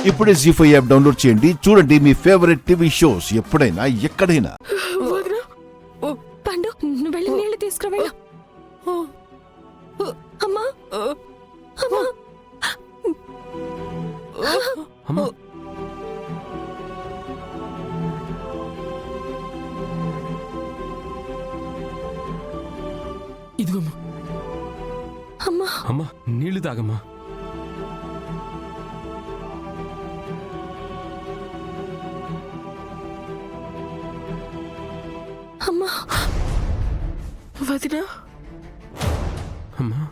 ఇప్పుడే జీ5 app download చేయండి. చూడండి మీ ఫేవరెట్ టీవీ షోస్ ఎప్పుడైనా ఎక్కడైనా. పండు నువ్వు వెళ్ళి నీళ్ళు తీసుకురా వెళ్ళు. అమ్మా అమ్మా అమ్మా ఇదిగోమ్మా. అమ్మా అమ్మా నీళ్లు తాగమ్మా. అమ్మా వదినా అమ్మా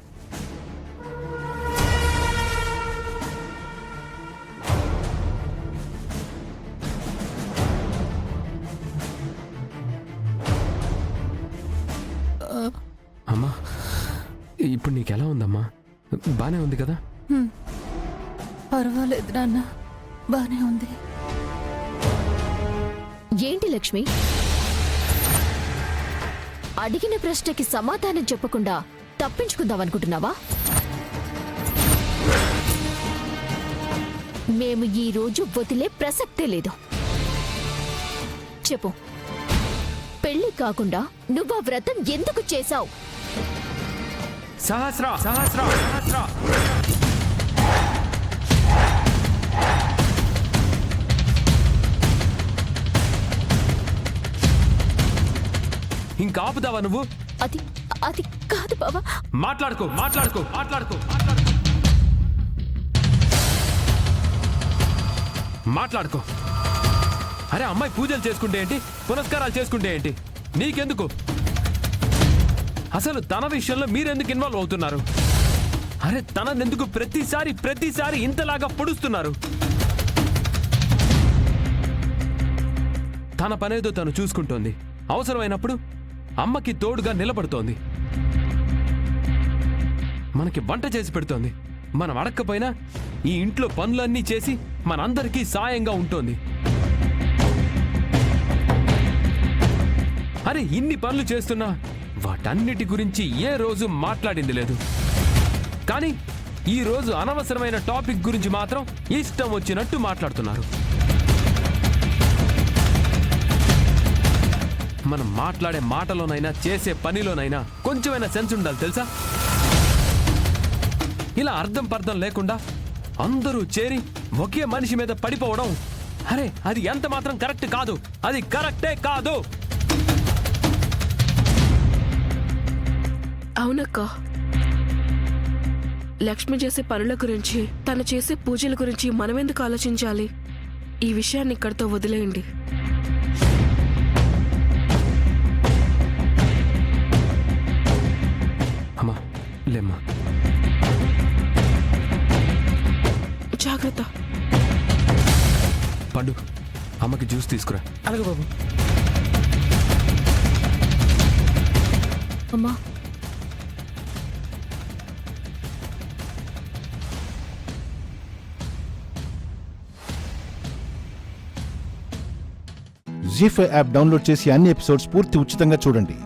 అమ్మా ఇప్పుడు నీకెలా ఉందమ్మా? బానే ఉంది కదా? పర్వాలేదు నాన్న, బానే ఉంది. ఏంటి లక్ష్మి, అడిగిన ప్రశ్నకి సమాధానం చెప్పకుండా తప్పించుకుందామనుకుంటున్నావా? మేము ఈ రోజు వదిలే ప్రసక్తే లేదు. చెప్పు, పెళ్లి కాకుండా నువ్వు ఆ వ్రతం ఎందుకు చేశావు? సహస్ర సహస్ర సహస్ర ఇంకా ఆపుదావా నువ్వు? అది అది కాదు బావా. మాట్లాడుకో మాట్లాడుకో మాట్లాడుకో మాట్లాడుకో మాట్లాడుకో. అరే అమ్మాయి పూజలు చేసుకుంటే ఏంటి, పునస్కారాలు చేసుకుంటే ఏంటి, నీకెందుకు? అసలు తన విషయంలో మీరెందుకు ఇన్వాల్వ్ అవుతున్నారు? అరే తననెందుకు ప్రతిసారి ఇంతలాగా పొడుస్తున్నారు? తన పనేదో తను చూసుకుంటోంది, అవసరమైనప్పుడు అమ్మకి తోడుగా నిలబడుతోంది, మనకి వంట చేసి పెడుతోంది, మనం అడక్కపోయినా ఈ ఇంట్లో పనులన్నీ చేసి మనందరికీ సాయంగా ఉంటోంది. అరే ఇన్ని పనులు చేస్తున్నా వాటన్నిటి గురించి ఏ రోజు మాట్లాడింది లేదు. కానీ ఈ రోజు అనవసరమైన టాపిక్ గురించి మాత్రం ఇష్టం వచ్చినట్టు మాట్లాడుతున్నారు. మనం మాట్లాడే మాటలోనైనా చేసే పనిలోనైనా కొంచెమైనా సెన్స్ ఉండాలి తెలుసా? ఇలా అర్థం పర్థం లేకుండా అందరూ చేరి ఒకే మనిషి మీద పడిపోవడం, అరే అది ఎంత మాత్రం కరెక్ట్ కాదు, అది కరెక్టే కాదు. అవునక్క, లక్ష్మి చేసే పనుల గురించి, తను చేసే పూజల గురించి మనమెందుకు ఆలోచించాలి? ఈ విషయాన్ని ఇక్కడితో వదిలేయండి. అమ్మా లేమ్మా. జాగ్రత్త. పండు అమ్మకి జ్యూస్ తీసుకురా. అలాగే బాబు. అమ్మా జీ5 యాప్ డౌన్లోడ్ చేసి అన్ని ఎపిసోడ్స్ పూర్తి ఉచితంగా చూడండి.